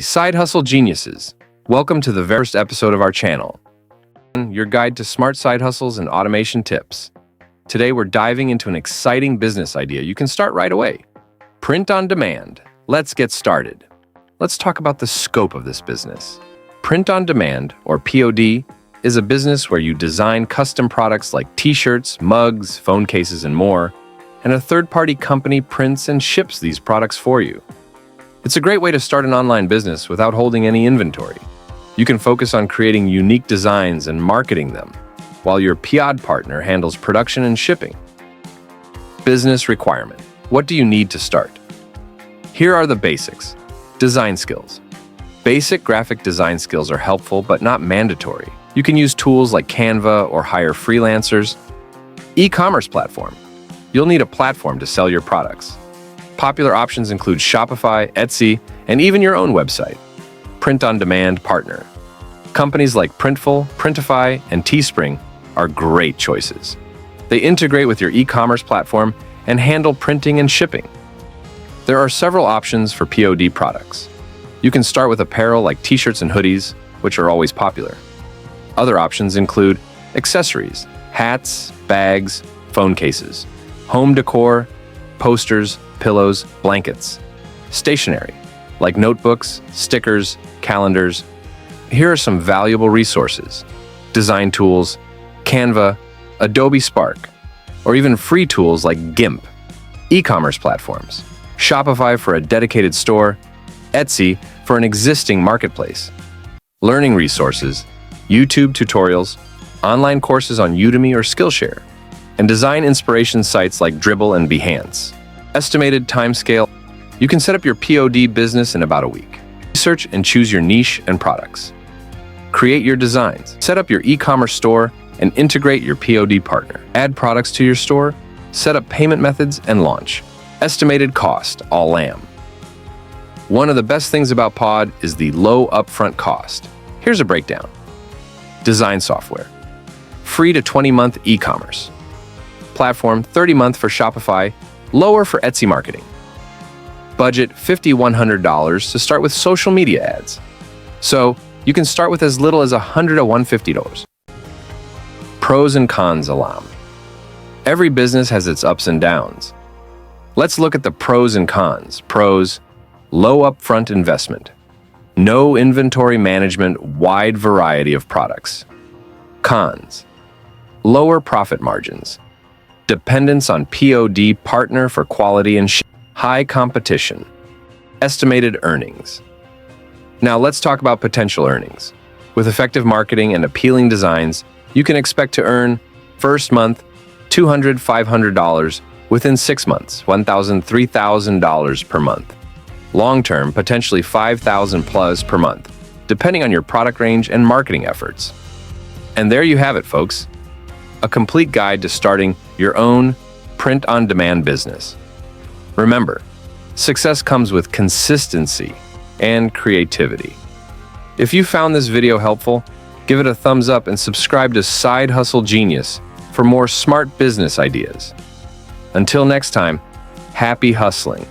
Side Hustle Geniuses. Welcome to the very first episode of our channel, your guide to smart side hustles and automation tips. Today we're diving into an exciting business idea you can start right away. Print on demand. Let's get started. Let's talk about the scope of this business. Print on demand, or POD, is a business where you design custom products like t-shirts, mugs, phone cases, and more, and a third-party company prints and ships these products for you. It's a great way to start an online business without holding any inventory. You can focus on creating unique designs and marketing them, while your POD partner handles production and shipping. Business requirement. What do you need to start? Here are the basics. Design skills. Basic graphic design skills are helpful but not mandatory. You can use tools like Canva or hire freelancers. E-commerce platform. You'll need a platform to sell your products. Popular options include Shopify, Etsy, and even your own website. Print-on-demand partner. Companies like Printful, Printify, and Teespring are great choices. They integrate with your e-commerce platform and handle printing and shipping. There are several options for POD products. You can start with apparel like t-shirts and hoodies, which are always popular. Other options include accessories, hats, bags, phone cases, home decor, posters, pillows, blankets, stationery, like notebooks, stickers, calendars. Here are some valuable resources: design tools, Canva, Adobe Spark, or even free tools like GIMP. E-commerce platforms, Shopify for a dedicated store, Etsy for an existing marketplace. Learning resources, YouTube tutorials, online courses on Udemy or Skillshare, and design inspiration sites like Dribbble and Behance. Estimated timescale. You can set up your POD business in about a week. Research and choose your niche and products. Create your designs. Set up your e-commerce store and integrate your POD partner. Add products to your store, set up payment methods, and launch. Estimated cost, Allan. One of the best things about POD is the low upfront cost. Here's a breakdown. Design software. Free to 20-month e-commerce. Platform 30-month for Shopify, lower for Etsy marketing. Budget $50–100 to start with social media ads. So you can start with as little as $100 to $150. Pros and cons, Allan. Every business has its ups and downs. Let's look at the pros and cons. Pros: low upfront investment. No inventory management, wide variety of products. Cons: lower profit margins. Dependence on POD partner for quality and high competition. Estimated earnings. Now let's talk about potential earnings. With effective marketing and appealing designs, you can expect to earn first month $200–500, within 6 months $1,000–3,000 per month. Long-term, potentially $5,000+ per month, depending on your product range and marketing efforts. And there you have it, folks. A complete guide to starting your own print-on-demand business. Remember, success comes with consistency and creativity. If you found this video helpful, give it a thumbs up and subscribe to Side Hustle Genius for more smart business ideas. Until next time, happy hustling.